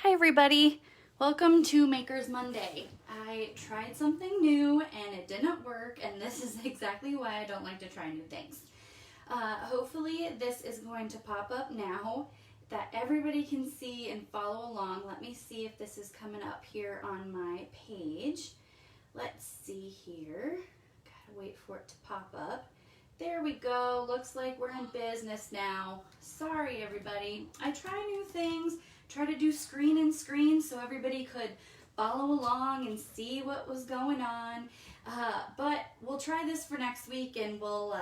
Hi everybody, welcome to Maker's Monday. I tried something new and it didn't work, and this is exactly why I don't like to try new things. Hopefully this is going to pop up now that everybody can see and follow along. Let me see if this is coming up here on my page. Let's see here, gotta wait for it to pop up. There we go, looks like we're in business now. Sorry everybody, I try new things. Try to do screen and screen so everybody could follow along and see what was going on. But we'll try this for next week, and we'll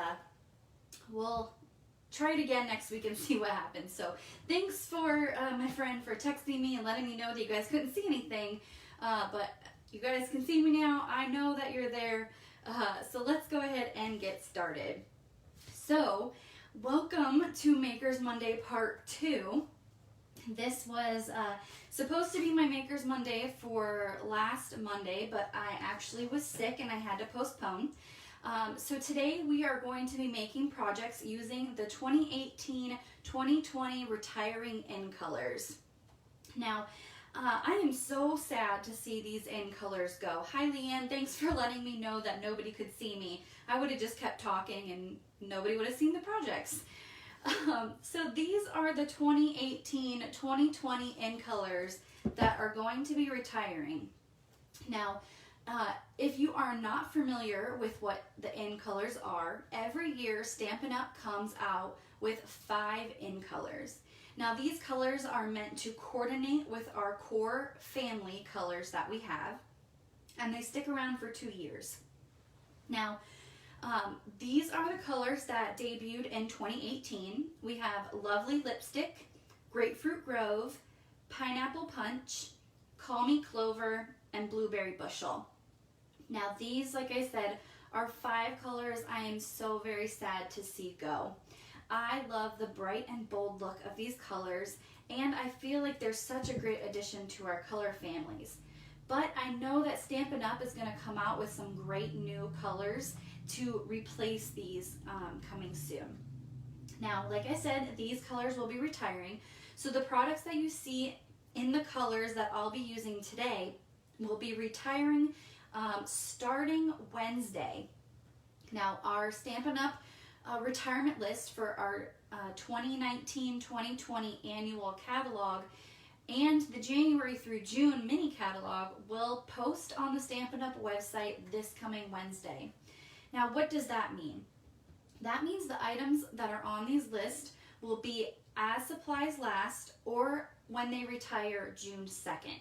try it again next week and see what happens. So thanks for my friend for texting me and letting me know that you guys couldn't see anything. But you guys can see me now. I know that you're there. So let's go ahead and get started. So welcome to Maker's Monday Part 2. This was supposed to be my Maker's Monday for last Monday, but I actually was sick and I had to postpone. So today we are going to be making projects using the 2018-2020 Retiring In Colors. Now, I am so sad to see these in colors go. Hi Leanne, thanks for letting me know that nobody could see me. I would have just kept talking and nobody would have seen the projects. So these are the 2018-2020 in colors that are going to be retiring. Now, if you are not familiar with what the in colors are, every year Stampin' Up! Comes out with 5 in colors. Now these colors are meant to coordinate with our core family colors that we have, and they stick around for 2 years. Now, these are the colors that debuted in 2018. We have Lovely Lipstick, Grapefruit Grove, Pineapple Punch, Call Me Clover, and Blueberry Bushel. Now these, like I said, are 5 colors I am so very sad to see go. I love the bright and bold look of these colors, and I feel like they're such a great addition to our color families. But I know that Stampin' Up! Is going to come out with some great new colors to replace these coming soon. Now, like I said, these colors will be retiring. So the products that you see in the colors that I'll be using today will be retiring starting Wednesday. Now, our Stampin' Up! Retirement list for our 2019-2020 annual catalog and the January through June mini catalog will post on the Stampin' Up! Website this coming Wednesday. Now, what does that mean? That means the items that are on these lists will be as supplies last or when they retire June 2nd.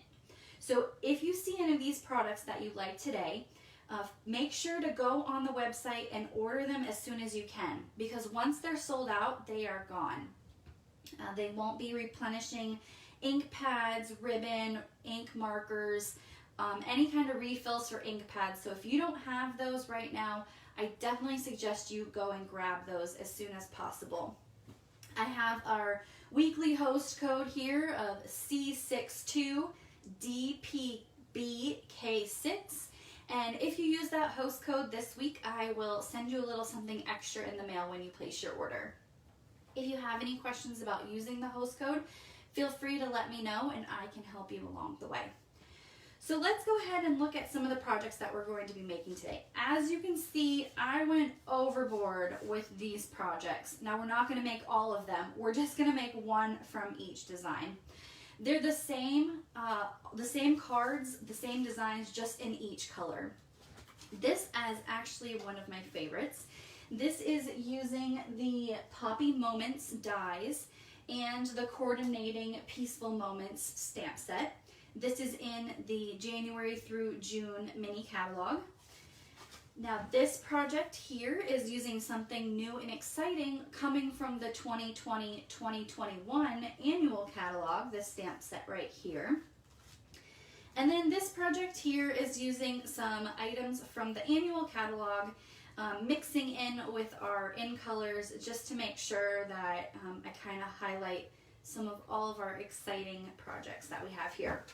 So if you see any of these products that you like today, make sure to go on the website and order them as soon as you can, because once they're sold out, they are gone. They won't be replenishing ink pads, ribbon, ink markers, any kind of refills for ink pads. So if you don't have those right now, I definitely suggest you go and grab those as soon as possible. I have our weekly host code here of C62DPBK6. And if you use that host code this week, I will send you a little something extra in the mail when you place your order. If you have any questions about using the host code, feel free to let me know and I can help you along the way. So let's go ahead and look at some of the projects that we're going to be making today. As you can see, I went overboard with these projects. Now we're not going to make all of them. We're just going to make one from each design. They're the same cards, the same designs, just in each color. This is actually one of my favorites. This is using the Poppy Moments dies and the Coordinating Peaceful Moments stamp set. This is in the January through June mini catalog. Now this project here is using something new and exciting coming from the 2020-2021 annual catalog, this stamp set right here. And then this project here is using some items from the annual catalog, mixing in with our in colors just to make sure that I kind of highlight some of all of our exciting projects that we have here.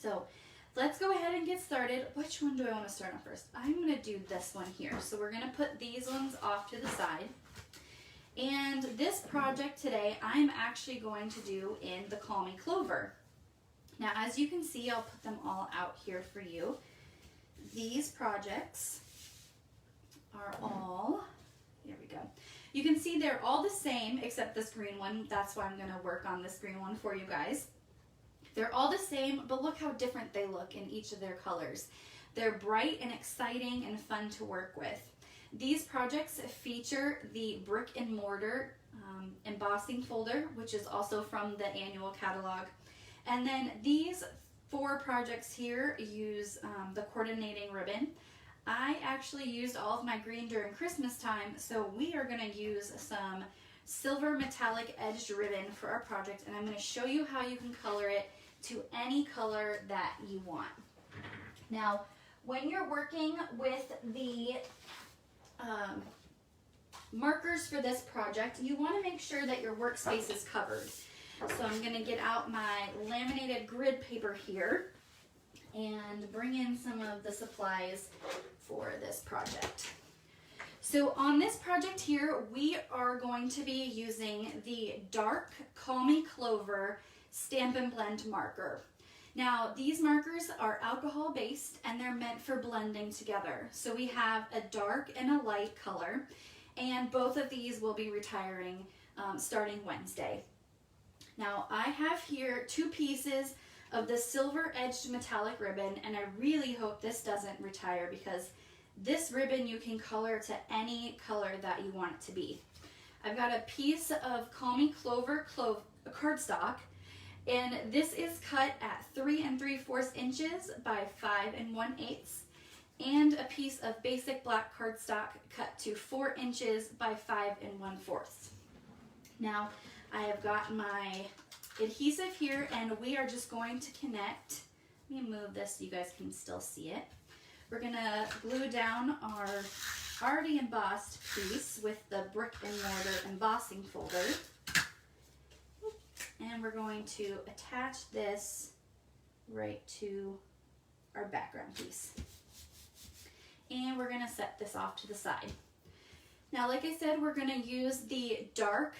So let's go ahead and get started. Which one do I want to start on first? I'm going to do this one here. So we're going to put these ones off to the side. And this project today, I'm actually going to do in the Call Me Clover. Now, as you can see, I'll put them all out here for you. These projects are all, there we go. You can see they're all the same except this green one. That's why I'm going to work on this green one for you guys. They're all the same, but look how different they look in each of their colors. They're bright and exciting and fun to work with. These projects feature the brick and mortar embossing folder, which is also from the annual catalog. And then these 4 projects here use the coordinating ribbon. I actually used all of my green during Christmas time, so we are going to use some silver metallic edged ribbon for our project, and I'm going to show you how you can color it to any color that you want. Now, when you're working with the markers for this project, you want to make sure that your workspace is covered. So I'm going to get out my laminated grid paper here and bring in some of the supplies for this project. So on this project here, we are going to be using the dark Call Me Clover Stampin' Blend marker. Now, these markers are alcohol based and they're meant for blending together. So we have a dark and a light color, and both of these will be retiring starting Wednesday. Now, I have here 2 pieces of the silver edged metallic ribbon, and I really hope this doesn't retire because this ribbon you can color to any color that you want it to be. I've got a piece of Call Me Clover cardstock, and this is cut at 3 3/4 inches by 5 1/8, and a piece of basic black cardstock cut to 4 inches by 5 1/4. Now, I have got my adhesive here, and we are just going to connect. Let me move this so you guys can still see it. We're going to glue down our already embossed piece with the brick and mortar embossing folder. And we're going to attach this right to our background piece. And we're going to set this off to the side. Now, like I said, we're going to use the dark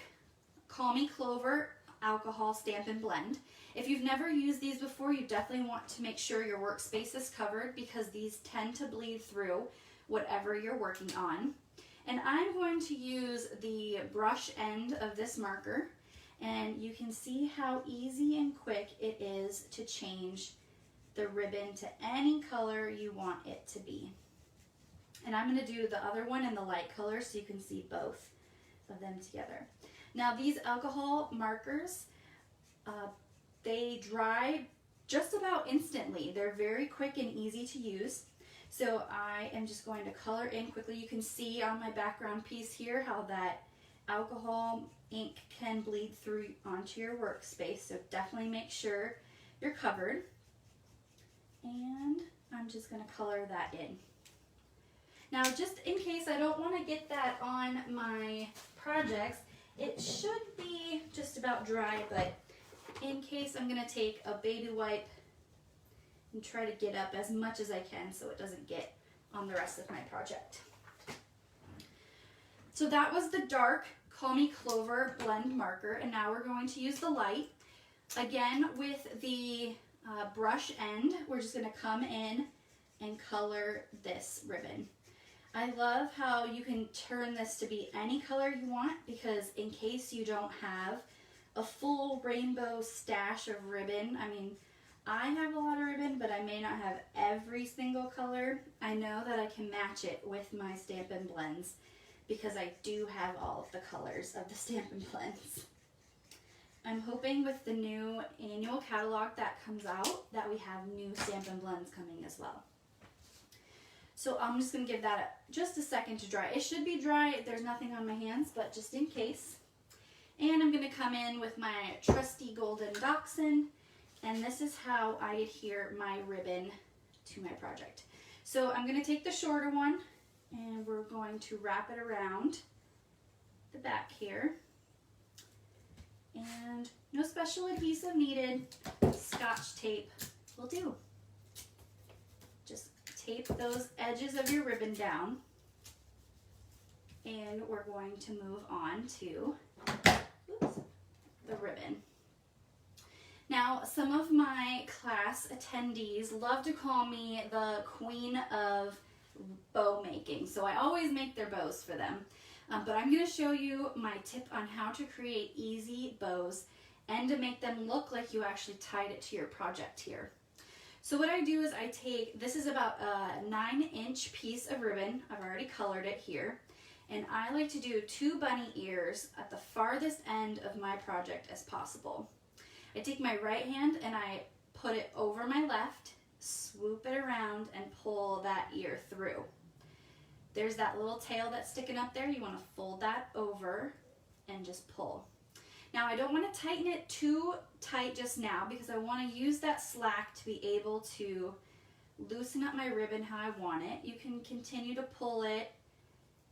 Call Me Clover alcohol Stampin' Blend. If you've never used these before, you definitely want to make sure your workspace is covered because these tend to bleed through whatever you're working on. And I'm going to use the brush end of this marker, and you can see how easy and quick it is to change the ribbon to any color you want it to be. And I'm going to do the other one in the light color so you can see both of them together. Now, these alcohol markers, they dry just about instantly. They're very quick and easy to use. So I am just going to color in quickly. You can see on my background piece here how that alcohol ink can bleed through onto your workspace. So definitely make sure you're covered. And I'm just going to color that in. Now, just in case I don't want to get that on my projects, it should be just about dry, but in case, I'm going to take a baby wipe and try to get up as much as I can so it doesn't get on the rest of my project. So that was the dark Call Me Clover blend marker, and now we're going to use the light. Again, with the brush end, we're just going to come in and color this ribbon. I love how you can turn this to be any color you want, because in case you don't have a full rainbow stash of ribbon, I mean, I have a lot of ribbon, but I may not have every single color. I know that I can match it with my Stampin' Blends because I do have all of the colors of the Stampin' Blends. I'm hoping with the new annual catalog that comes out that we have new Stampin' Blends coming as well. So I'm just going to give that just a second to dry. It should be dry. There's nothing on my hands, but just in case. And I'm going to come in with my trusty golden dachshund, and this is how I adhere my ribbon to my project. So I'm going to take the shorter one, and we're going to wrap it around the back here. And no special adhesive needed. Scotch tape will do. Just tape those edges of your ribbon down, and we're going to move on to the ribbon. Now, Now, some of my class attendees love to call me the queen of bow making, so I always make their bows for them. But I'm going to show you my tip on how to create easy bows and to make them look like you actually tied it to your project here. So what I do is I take, this is about a 9-inch piece of ribbon. I've already colored it here. And I like to do 2 bunny ears at the farthest end of my project as possible. I take my right hand and I put it over my left, swoop it around, and pull that ear through. There's that little tail that's sticking up there. You want to fold that over and just pull. Now, I don't want to tighten it too tight just now because I want to use that slack to be able to loosen up my ribbon how I want it. You can continue to pull it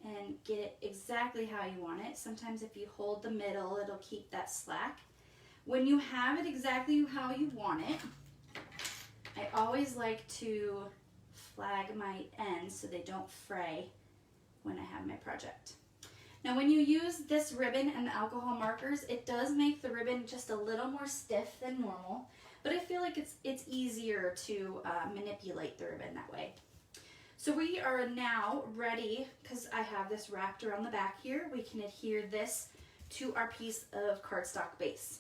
and get it exactly how you want it. Sometimes if you hold the middle, it'll keep that slack. When you have it exactly how you want it, I always like to flag my ends so they don't fray when I have my project. Now when you use this ribbon and the alcohol markers, it does make the ribbon just a little more stiff than normal, but I feel like it's easier to manipulate the ribbon that way. So we are now ready, because I have this wrapped around the back here, we can adhere this to our piece of cardstock base.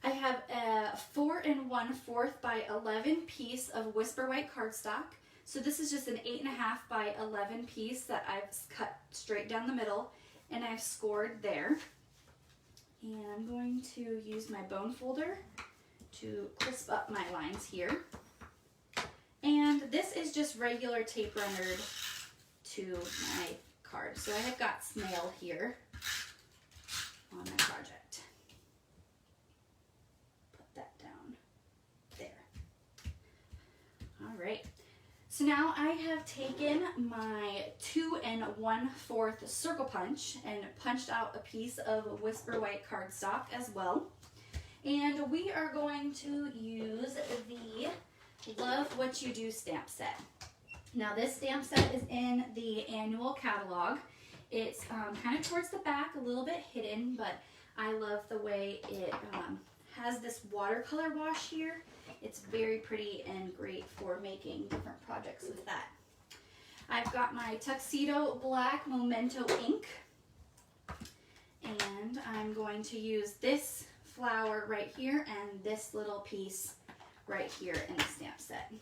I have a 4 1/4 by 11 piece of Whisper White cardstock. So this is just an 8.5 by 11 piece that I've cut straight down the middle and I've scored there. And I'm going to use my bone folder to crisp up my lines here. And this is just regular tape rendered to my card. So I have got snail here on my project. Put that down there. All right. So now I have taken my 2 1/4 circle punch and punched out a piece of Whisper White cardstock as well. And we are going to use the Love What You Do stamp set. Now this stamp set is in the annual catalog. It's kind of towards the back, a little bit hidden, but I love the way it has this watercolor wash here. It's very pretty and great for making different projects with that. I've got my Tuxedo Black Memento ink, and I'm going to use this flower right here and this little piece right here in the stamp set.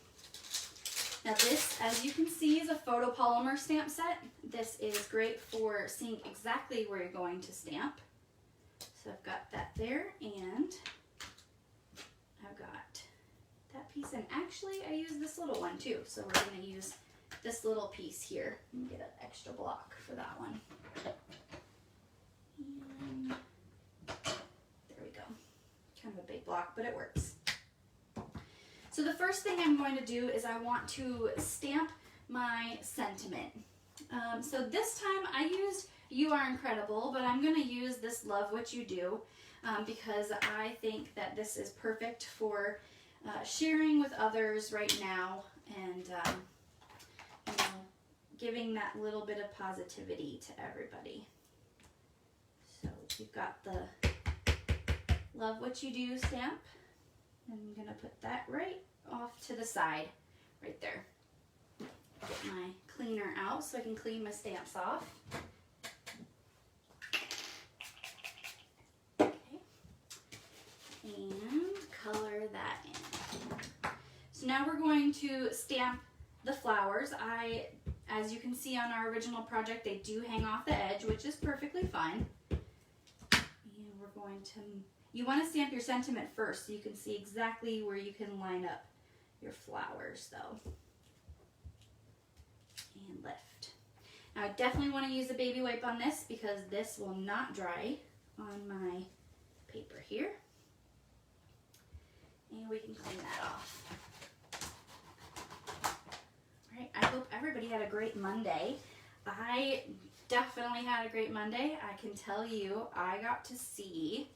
Now this, as you can see, is a photopolymer stamp set. This is great for seeing exactly where you're going to stamp. So I've got that there, and I've got that piece, and actually I use this little one too. So we're going to use this little piece here and get an extra block for that one. And there we go. Kind of a big block, but it works. So the first thing I'm going to do is I want to stamp my sentiment. So this time I used You Are Incredible, but I'm going to use this Love What You Do because I think that this is perfect for sharing with others right now and you know, giving that little bit of positivity to everybody. So you've got the Love What You Do stamp. I'm going to put that right off to the side, right there. Get my cleaner out so I can clean my stamps off. Okay. And color that in. So now we're going to stamp the flowers. As you can see on our original project, they do hang off the edge, which is perfectly fine. And we're going to... You want to stamp your sentiment first so you can see exactly where you can line up your flowers though. And lift. Now I definitely want to use a baby wipe on this because this will not dry on my paper here. And we can clean that off. Alright, I hope everybody had a great Monday. I definitely had a great Monday. I can tell you I got to see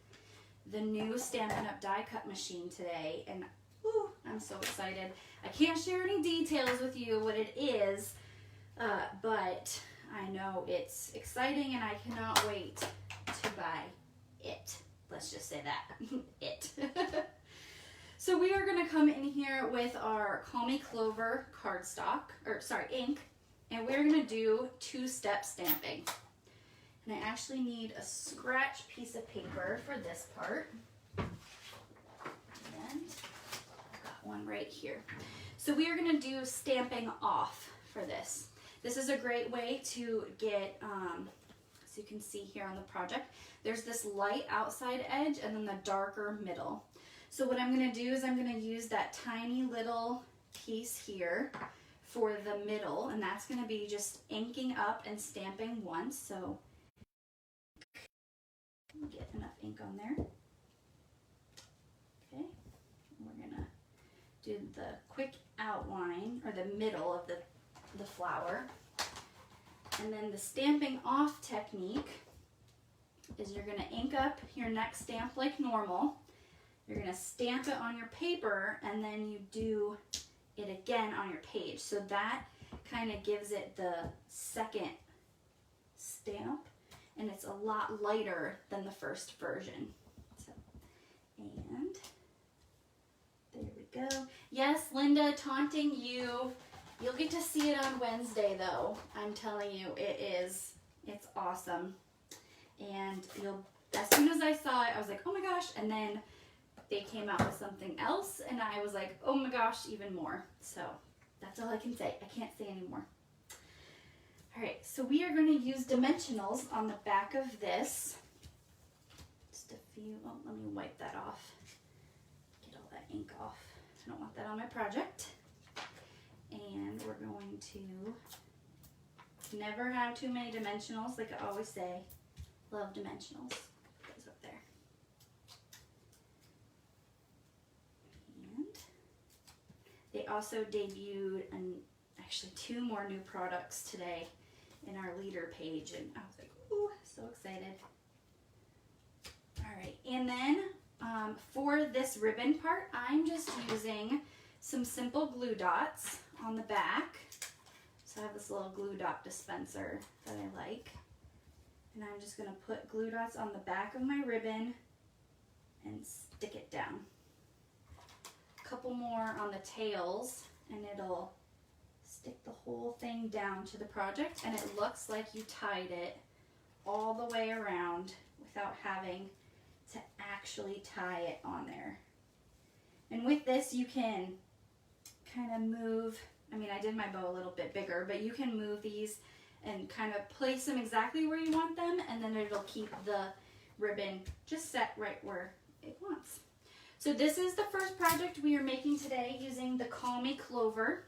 the new Stampin' Up! Die cut machine today, and whew, I'm so excited. I can't share any details with you what it is, but I know it's exciting and I cannot wait to buy it. Let's just say that, it. So we are gonna come in here with our Call Me Clover cardstock, ink, and we're gonna do two-step stamping. And I actually need a scratch piece of paper for this part. And I've got one right here. So we are gonna do stamping off for this. This is a great way to get, as you can see here on the project, there's this light outside edge and then the darker middle. So what I'm gonna do is I'm gonna use that tiny little piece here for the middle, and that's gonna be just inking up and stamping once. So get enough ink on there. Okay, we're gonna do the quick outline, or the middle of the flower. And then the stamping off technique is you're gonna ink up your next stamp like normal. You're gonna stamp it on your paper, and then you do it again on your page. So that kind of gives it the second stamp, and it's a lot lighter than the first version. So, and there we go. Yes, Linda, taunting you. You'll get to see it on Wednesday though. I'm telling you, it's awesome. And as soon as I saw it, I was like, oh my gosh. And then they came out with something else, and I was like, oh my gosh, even more. So that's all I can say. I can't say anymore. All right, so we are going to use dimensionals on the back of this. Just a few, oh, let me wipe that off. Get all that ink off. I don't want that on my project. And we're going to never have too many dimensionals, like I always say. Love dimensionals. Put those up there. And they also debuted actually 2 more new products today in our leader page, and I was like, ooh, so excited. All right, and then for this ribbon part, I'm just using some simple glue dots on the back. So I have this little glue dot dispenser that I like. And I'm just gonna put glue dots on the back of my ribbon and stick it down. A couple more on the tails, and it'll stick the whole thing down to the project, and it looks like you tied it all the way around without having to actually tie it on there. And with this, you can kind of move, I mean, I did my bow a little bit bigger, but you can move these and kind of place them exactly where you want them, and then it'll keep the ribbon just set right where it wants. So this is the first project we are making today using the Call Me Clover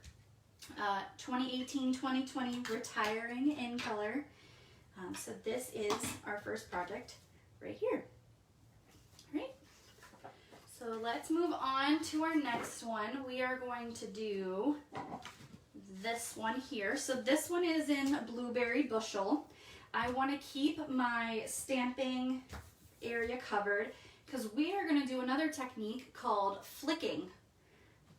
2018-2020 Retiring in Color. So this is our first project right here. All right. So let's move on to our next one. We are going to do this one here. So this one is in Blueberry Bushel. I want to keep my stamping area covered because we are going to do another technique called flicking.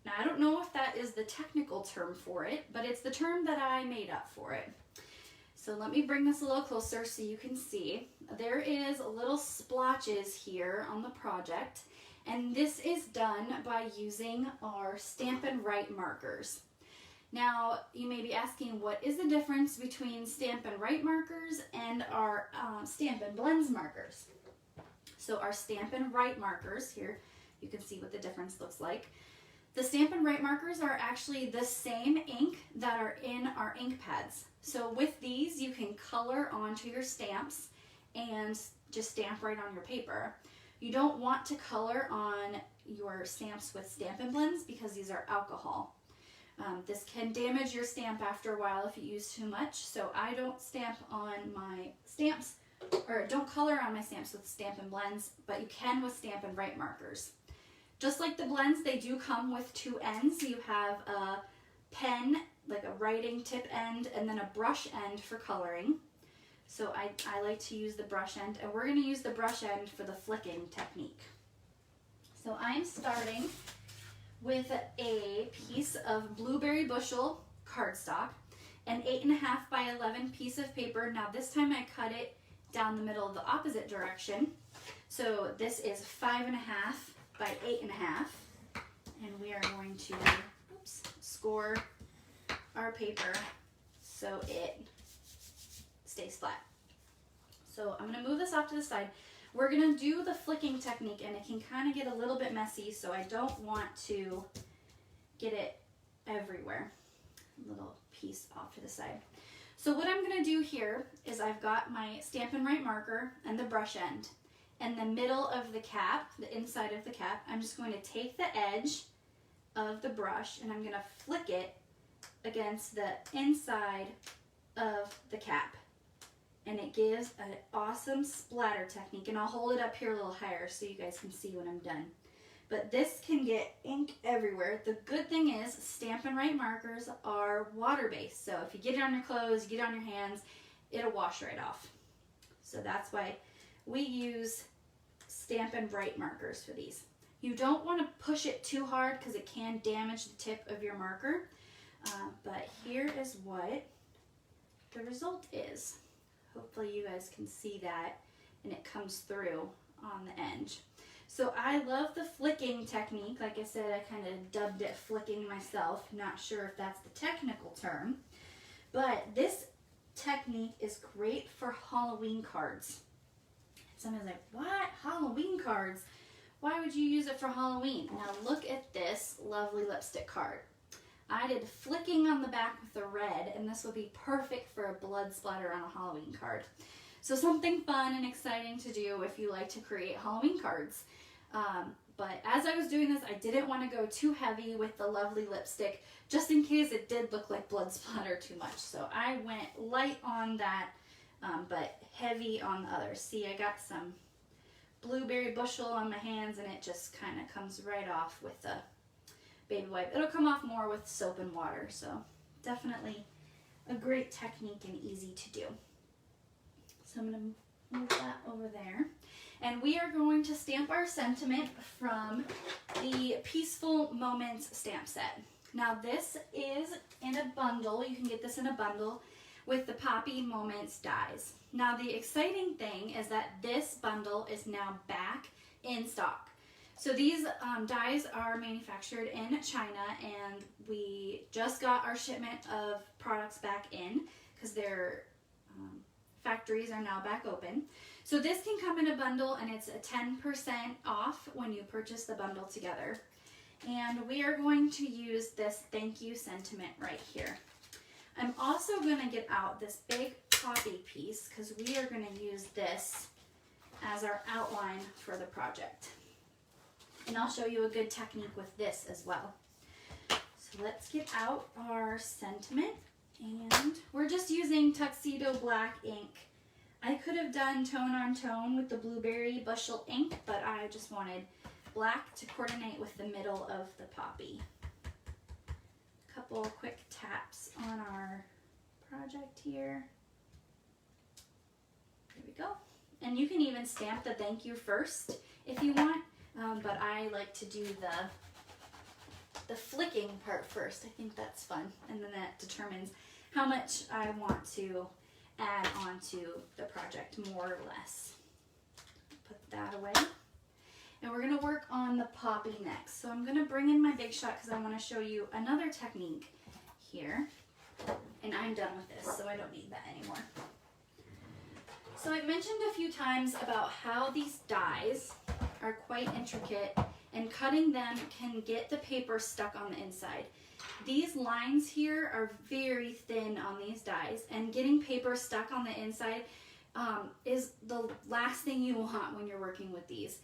Now I don't know if that is the technical term for it, but it's the term that I made up for it. So let me bring this a little closer so you can see. There is little splotches here on the project, and this is done by using our Stampin' Write markers. Now, you may be asking, what is the difference between Stampin' Write markers and our Stampin' Blends markers? So our Stampin' Write markers, here you can see what the difference looks like. The Stampin' Write markers are actually the same ink that are in our ink pads. So with these, you can color onto your stamps and just stamp right on your paper. You don't want to color on your stamps with Stampin' Blends because these are alcohol. This can damage your stamp after a while if you use too much, so I don't stamp on my stamps, or don't color on my stamps with Stampin' Blends, but you can with Stampin' Write markers. Just like the blends, they do come with 2 ends. You have a pen, like a writing tip end, and then a brush end for coloring. So I like to use the brush end, and we're going to use the brush end for the flicking technique. So I'm starting with a piece of Blueberry Bushel cardstock, an 8.5 by 11 piece of paper. Now this time I cut it down the middle of the opposite direction. So this is 5.5 by 8.5. are going to score our paper so it stays flat. So I'm going to move this off to the side. We're going to do the flicking technique, and it can kind of get a little bit messy, so I don't want to get it everywhere. A little piece off to the side. So what I'm going to do here is I've got my Stampin' Right marker and the brush end. And the middle of the cap, the inside of the cap, I'm just going to take the edge of the brush and I'm going to flick it against the inside of the cap. And it gives an awesome splatter technique. And I'll hold it up here a little higher so you guys can see when I'm done. But this can get ink everywhere. The good thing is Stampin' Right markers are water-based. So if you get it on your clothes, you get it on your hands, it'll wash right off. So that's why we use Stampin' Bright markers for these. You don't want to push it too hard because it can damage the tip of your marker. But here is what the result is. Hopefully you guys can see that and it comes through on the edge. So I love the flicking technique. Like I said, I kind of dubbed it flicking myself. Not sure if that's the technical term. But this technique is great for Halloween cards. Somebody's like, what? Halloween cards? Why would you use it for Halloween? Now look at this lovely lipstick card. I did flicking on the back with the red, and this would be perfect for a blood splatter on a Halloween card. So something fun and exciting to do if you like to create Halloween cards. But as I was doing this, I didn't want to go too heavy with the lovely lipstick, just in case it did look like blood splatter too much. So I went light on that, but heavy on the other. See, I got some blueberry bushel on my hands, and it just kind of comes right off with the baby wipe. It'll come off more with soap and water, so definitely a great technique and easy to do. So I'm going to move that over there. And we are going to stamp our sentiment from the Peaceful Moments stamp set. Now this is in a bundle. You can get this in a bundle with the Poppy Moments dies. Now the exciting thing is that this bundle is now back in stock. So these dies are manufactured in China, and we just got our shipment of products back in because their factories are now back open. So this can come in a bundle, and it's a 10% off when you purchase the bundle together. And we are going to use this thank you sentiment right here. I'm also going to get out this big poppy piece because we are going to use this as our outline for the project. And I'll show you a good technique with this as well. So let's get out our sentiment, and we're just using Tuxedo Black ink. I could have done tone on tone with the blueberry bushel ink, but I just wanted black to coordinate with the middle of the poppy. A couple quick taps on our project here. There we go. And you can even stamp the thank you first if you want. But I like to do the flicking part first. I think that's fun. And then that determines how much I want to add onto the project, more or less. Put that away. And we're going to work on the poppy next. So I'm going to bring in my Big Shot because I want to show you another technique here. And I'm done with this, so I don't need that anymore. So I've mentioned a few times about how these dies are quite intricate, and cutting them can get the paper stuck on the inside. These lines here are very thin on these dies, and getting paper stuck on the inside is the last thing you want when you're working with these.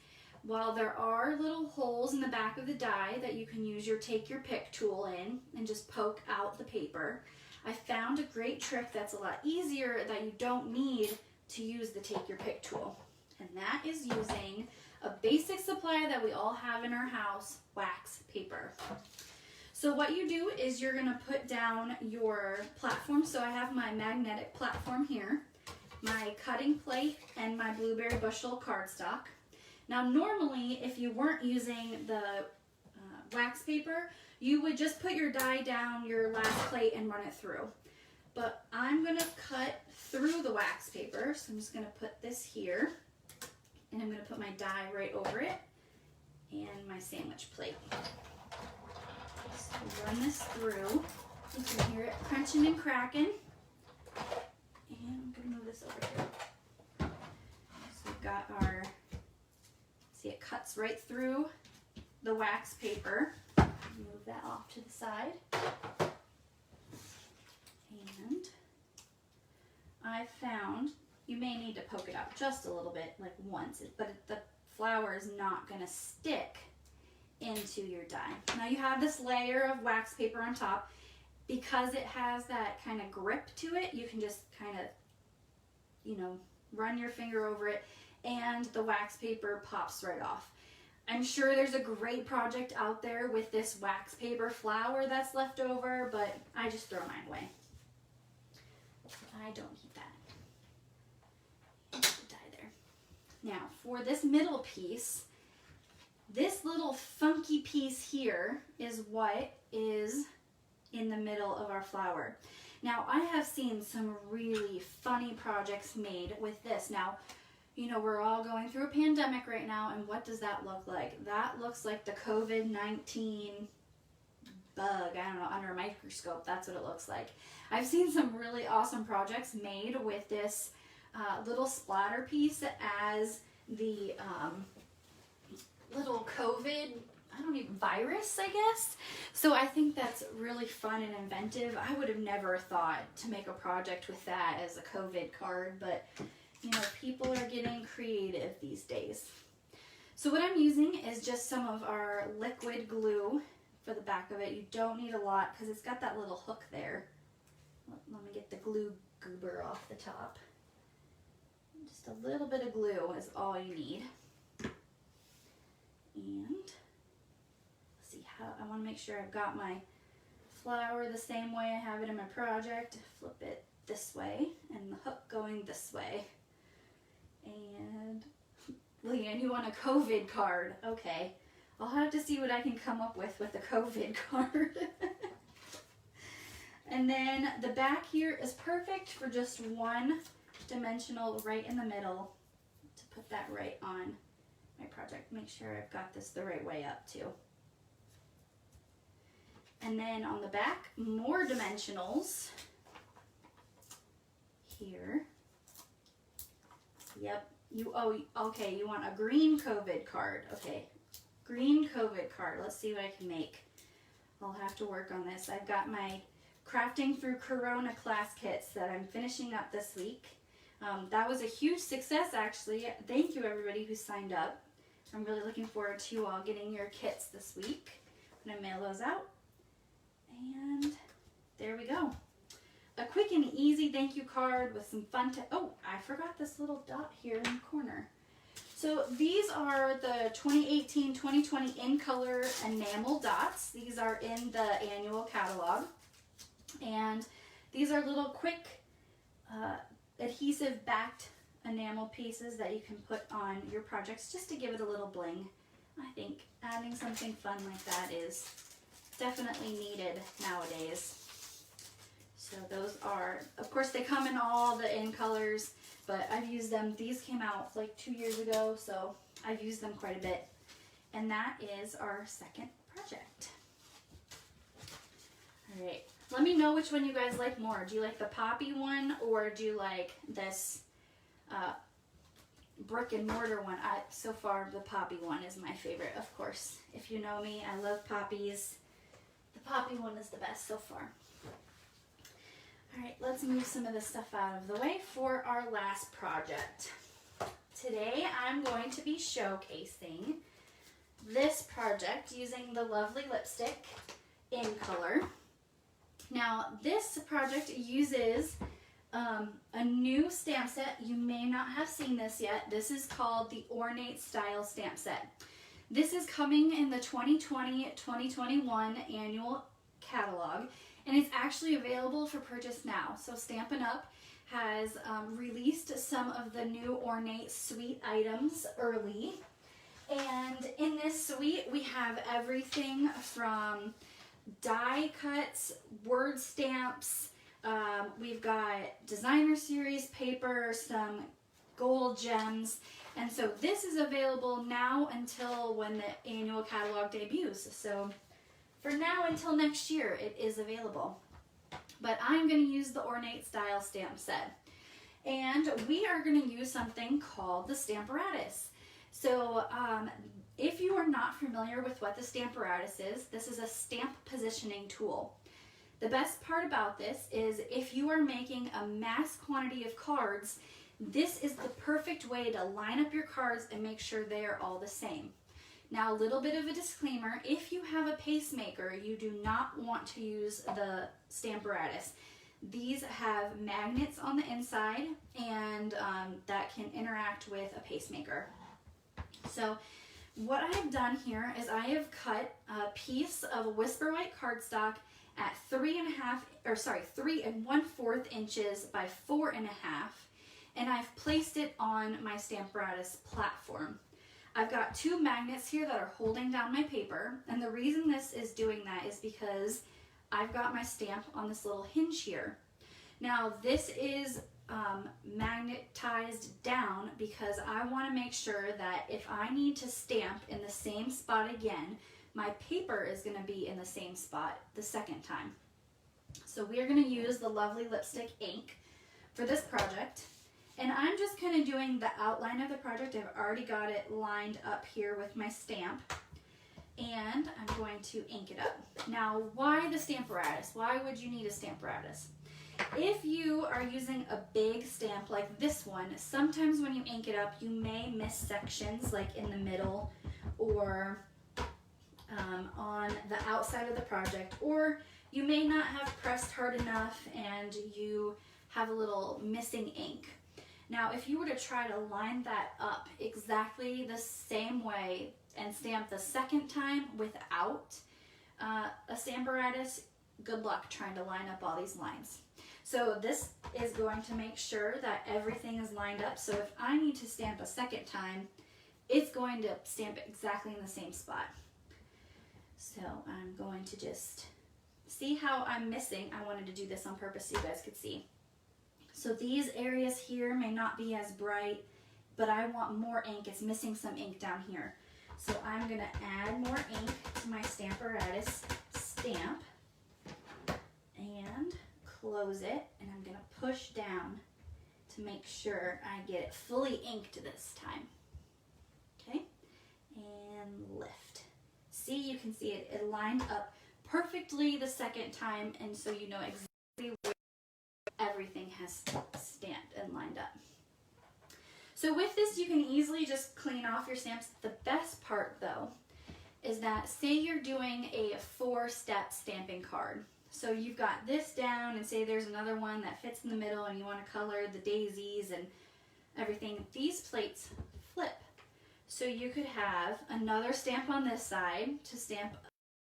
While there are little holes in the back of the die that you can use your take your pick tool in and just poke out the paper, I found a great trick that's a lot easier that you don't need to use the take your pick tool. And that is using a basic supply that we all have in our house, wax paper. So what you do is you're going to put down your platform. So I have my magnetic platform here, my cutting plate, and my blueberry bushel cardstock. Now normally if you weren't using the wax paper, you would just put your die down your last plate and run it through. But I'm going to cut through the wax paper, so I'm just going to put this here. And I'm going to put my die right over it and my sandwich plate. this through. You can hear it crunching and cracking. And I'm going to move this over here. So we've got our, see, it cuts right through the wax paper. Move that off to the side. And I found you may need to poke it out just a little bit, like once, but the flower is not going to stick into your die. Now you have this layer of wax paper on top. Because it has that kind of grip to it, you can just kind of, you know, run your finger over it and the wax paper pops right off. I'm sure there's a great project out there with this wax paper flower that's left over, but I just throw mine away. I don't need that. And the die there. Now, for this middle piece, this little funky piece here is what is in the middle of our flower. Now, I have seen some really funny projects made with this. Now, you know, we're all going through a pandemic right now, and what does that look like? That looks like the COVID-19 bug, I don't know, under a microscope. That's what it looks like. I've seen some really awesome projects made with this little splatter piece as the little COVID, I don't even, virus, I guess. So I think that's really fun and inventive. I would have never thought to make a project with that as a COVID card, but you know, people are getting creative these days. So what I'm using is just some of our liquid glue for the back of it. You don't need a lot because it's got that little hook there. Let me get the glue goober off the top. Just a little bit of glue is all you need. And I want to make sure I've got my flower the same way I have it in my project. Flip it this way and the hook going this way. And Leanne, you want a COVID card? Okay, I'll have to see what I can come up with a COVID card. And then the back here is perfect for just one dimensional right in the middle to put that right on my project. Make sure I've got this the right way up too. And then on the back, more dimensionals here. Yep. Okay, you want a green COVID card. Okay, green COVID card. Let's see what I can make. I'll have to work on this. I've got my Crafting Through Corona class kits that I'm finishing up this week. That was a huge success, actually. Thank you, everybody who signed up. I'm really looking forward to you all getting your kits this week. I'm going to mail those out. And there we go. A quick and easy thank you card with some fun oh, I forgot this little dot here in the corner. So these are the 2018-2020 in color enamel dots. These are in the annual catalog. And these are little quick adhesive backed enamel pieces that you can put on your projects just to give it a little bling. I think adding something fun like that is definitely needed nowadays. So those are, of course they come in all the in colors, but I've used them. These came out like 2 years ago, so I've used them quite a bit. And that is our second project. All right, let me know which one you guys like more. Do you like the poppy one or do you like this brick and mortar one? So far the poppy one is my favorite, of course. If you know me, I love poppies. The poppy one is the best so far. All right, let's move some of this stuff out of the way for our last project. Today I'm going to be showcasing this project using the lovely lipstick in color. Now this project uses a new stamp set. You may not have seen this yet. This is called the Ornate Style Stamp Set. This is coming in the 2020-2021 annual catalog, and it's actually available for purchase now. So Stampin' Up! Has released some of the new Ornate suite items early. And in this suite, we have everything from die cuts, word stamps, we've got designer series paper, some gold gems, and so this is available now until when the annual catalog debuts. So for now until next year, it is available. But I'm going to use the Ornate Style stamp set. And we are going to use something called the Stamparatus. So if you are not familiar with what the Stamparatus is, this is a stamp positioning tool. The best part about this is if you are making a mass quantity of cards, this is the perfect way to line up your cards and make sure they are all the same. Now, a little bit of a disclaimer, if you have a pacemaker, you do not want to use the Stamparatus. These have magnets on the inside, and that can interact with a pacemaker. So what I have done here is I have cut a piece of Whisper White cardstock at 3 1/4 inches by 4 1/2, and I've placed it on my Stamparatus platform. I've got 2 magnets here that are holding down my paper, and the reason this is doing that is because I've got my stamp on this little hinge here. Now this is magnetized down because I want to make sure that if I need to stamp in the same spot again, my paper is going to be in the same spot the second time. So we are going to use the lovely lipstick ink for this project. And I'm just kind of doing the outline of the project. I've already got it lined up here with my stamp. And I'm going to ink it up. Now, why the Stamparatus? Why would you need a Stamparatus? If you are using a big stamp like this one, sometimes when you ink it up, you may miss sections like in the middle or on the outside of the project, or you may not have pressed hard enough and you have a little missing ink. Now, if you were to try to line that up exactly the same way and stamp the second time without a Stamparatus, good luck trying to line up all these lines. So this is going to make sure that everything is lined up. So if I need to stamp a second time, it's going to stamp exactly in the same spot. So I'm going to just see how I'm missing. I wanted to do this on purpose so you guys could see. So these areas here may not be as bright, but I want more ink. It's missing some ink down here. So I'm going to add more ink to my Stamparatus stamp and close it, and I'm going to push down to make sure I get it fully inked this time. Okay, and lift. See, you can see it lined up perfectly the second time, and so you know exactly where everything has stamped and lined up. So with this, you can easily just clean off your stamps. The best part though is that say you're doing a 4-step stamping card. So you've got this down, and say there's another one that fits in the middle and you want to color the daisies and everything. These plates flip. So you could have another stamp on this side to stamp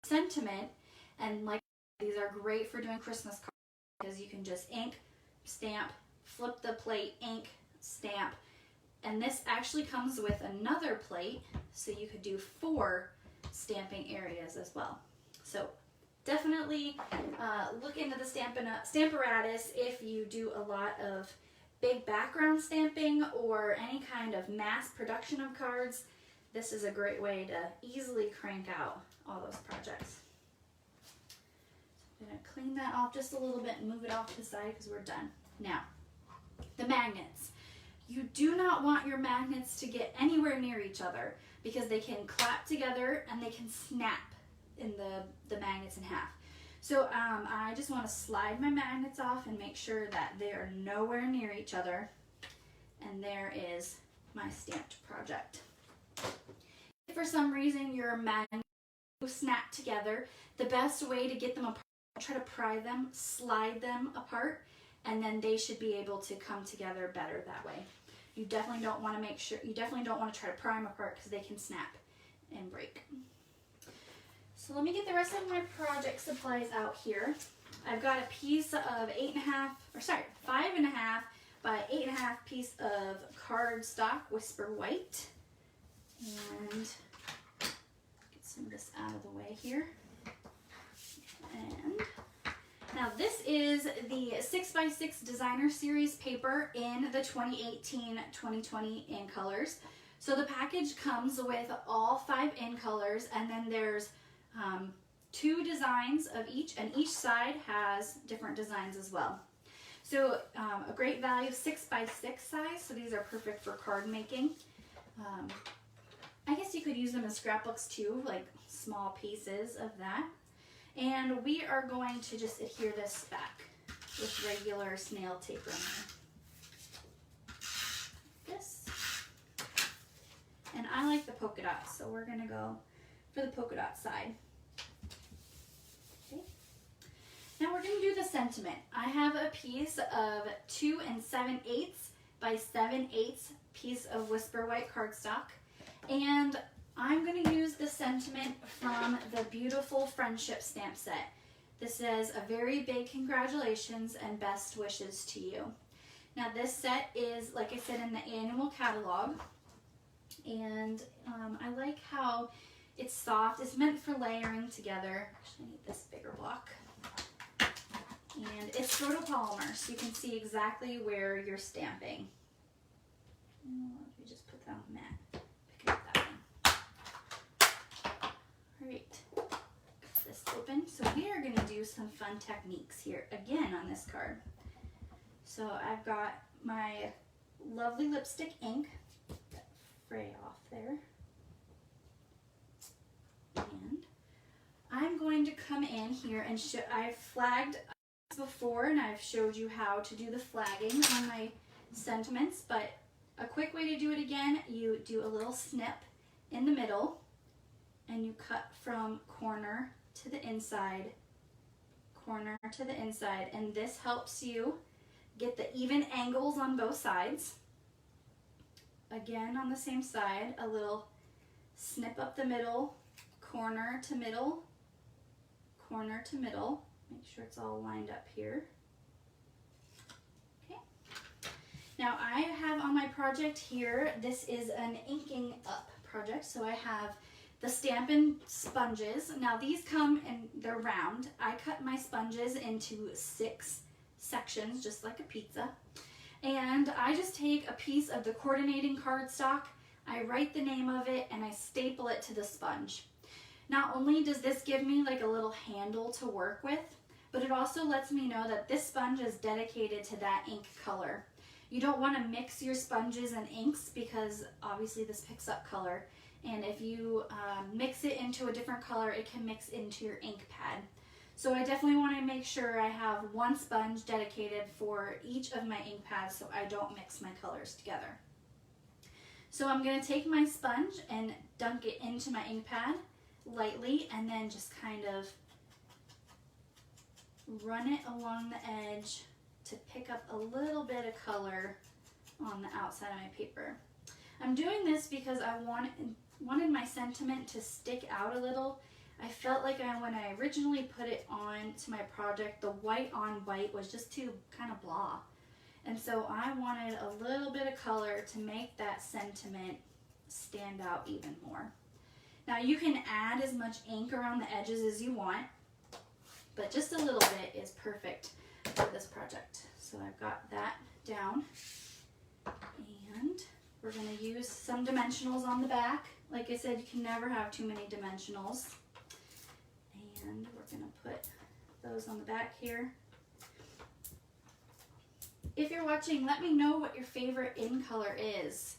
sentiment, and like these are great for doing Christmas cards because you can just ink, stamp, flip the plate, ink, stamp, and this actually comes with another plate, so you could do 4 stamping areas as well. So definitely look into the Stamparatus if you do a lot of big background stamping or any kind of mass production of cards. This is a great way to easily crank out all those projects. So I'm going to clean that off just a little bit and move it off to the side because we're done. Now, the magnets. You do not want your magnets to get anywhere near each other because they can clap together and they can snap in the magnets in half. So I just want to slide my magnets off and make sure that they are nowhere near each other. And there is my stamped project. If for some reason your magnets snap together, the best way to get them apart, try to pry them, slide them apart, and then they should be able to come together better that way. You definitely don't want to try to pry them apart because they can snap and break. So let me get the rest of my project supplies out here. I've got a piece of 5.5 by 8.5 piece of cardstock Whisper White. And get some of this out of the way here. And now this is the 6x6 Designer Series paper in the 2018-2020 in colors. So the package comes with all 5 in colors, and then there's 2 2 designs of each, and each side has different designs as well. So a great value, 6 by 6 size, so these are perfect for card making. I guess you could use them as scrapbooks too, like small pieces of that. And we are going to just adhere this back with regular snail tape runner. This. And I like the polka dots, so we're gonna go for the polka dot side. Okay. Now we're gonna do the sentiment. I have a piece of 2 7/8 by 7/8 piece of Whisper White cardstock, and I'm going to use the sentiment from the beautiful friendship stamp set. This says, "A very big congratulations and best wishes to you." Now this set is, like I said, in the annual catalog, and I like how it's soft. It's meant for layering together. Actually, I need this bigger block. And it's photopolymer, so you can see exactly where you're stamping. Let me just put that on the mat. Pick it up that way. Alright, got this open. So we are going to do some fun techniques here again on this card. So I've got my lovely lipstick ink, that fray off there. And I'm going to come in here and I've flagged before, and I've showed you how to do the flagging on my sentiments, but a quick way to do it again, you do a little snip in the middle and you cut from corner to the inside, and this helps you get the even angles on both sides. Again, on the same side, a little snip up the middle, corner to middle, corner to middle. Make sure it's all lined up here. Okay. Now I have on my project here, this is an inking up project. So I have the Stampin' sponges. Now these come and they're round. I cut my sponges into 6 sections, just like a pizza. And I just take a piece of the coordinating cardstock, I write the name of it, and I staple it to the sponge. Not only does this give me like a little handle to work with, but it also lets me know that this sponge is dedicated to that ink color. You don't want to mix your sponges and inks because obviously this picks up color. And if you mix it into a different color, it can mix into your ink pad. So I definitely want to make sure I have one sponge dedicated for each of my ink pads so I don't mix my colors together. So I'm going to take my sponge and dunk it into my ink pad lightly, and then just kind of run it along the edge to pick up a little bit of color on the outside of my paper. I'm doing this because I wanted my sentiment to stick out a little. I felt like when I originally put it on to my project, the white on white was just too kind of blah. And so I wanted a little bit of color to make that sentiment stand out even more. Now you can add as much ink around the edges as you want, but just a little bit is perfect for this project. So I've got that down, and we're going to use some dimensionals on the back. Like I said, you can never have too many dimensionals. And we're going to put those on the back here. If you're watching, let me know what your favorite in color is.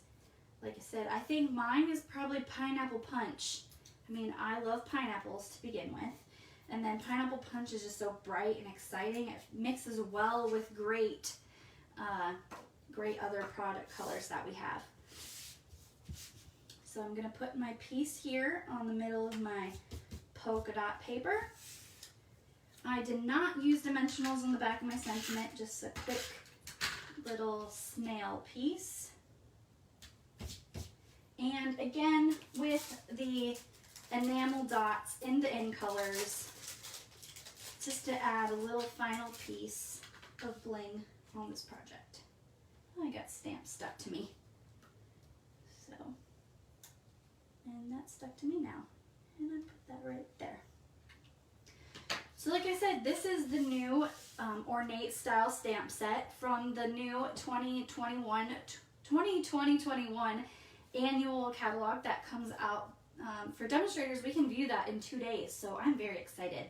Like I said, I think mine is probably Pineapple Punch. I mean, I love pineapples to begin with. And then Pineapple Punch is just so bright and exciting. It mixes well with great other product colors that we have. So I'm going to put my piece here on the middle of my polka dot paper. I did not use dimensionals on the back of my sentiment, just a quick little snail piece. And again, with the enamel dots in the in colors, just to add a little final piece of bling on this project. I got stamps stuck to me. So, and that stuck to me now. And I put that right there. So like I said, this is the new ornate style stamp set from the new 2021 annual catalog that comes out for demonstrators, we can view that in 2 days, so I'm very excited.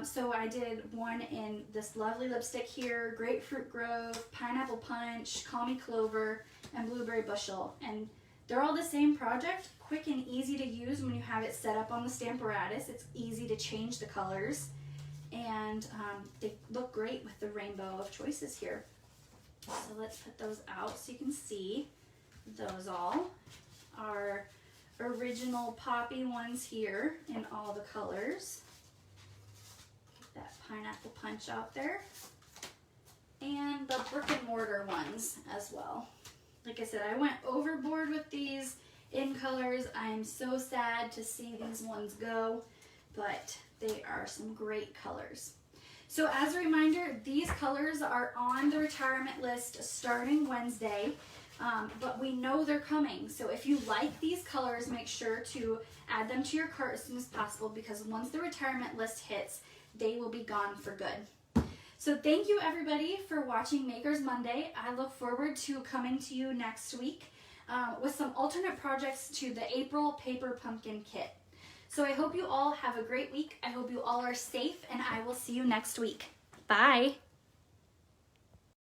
So I did one in this lovely lipstick here, Grapefruit Grove, Pineapple Punch, Call Me Clover, and Blueberry Bushel. And they're all the same project, quick and easy to use when you have it set up on the Stamparatus. It's easy to change the colors, and they look great with the rainbow of choices here. So let's put those out so you can see. Those all are original poppy ones here in all the colors. Get that Pineapple Punch out there. And the brick and mortar ones as well. Like I said, I went overboard with these in colors. I am so sad to see these ones go, but they are some great colors. So as a reminder, these colors are on the retirement list starting Wednesday, but we know they're coming. So if you like these colors, make sure to add them to your cart as soon as possible, because once the retirement list hits, they will be gone for good. So thank you everybody for watching Makers Monday. I look forward to coming to you next week with some alternate projects to the April Paper Pumpkin Kit. So I hope you all have a great week. I hope you all are safe, and I will see you next week. Bye.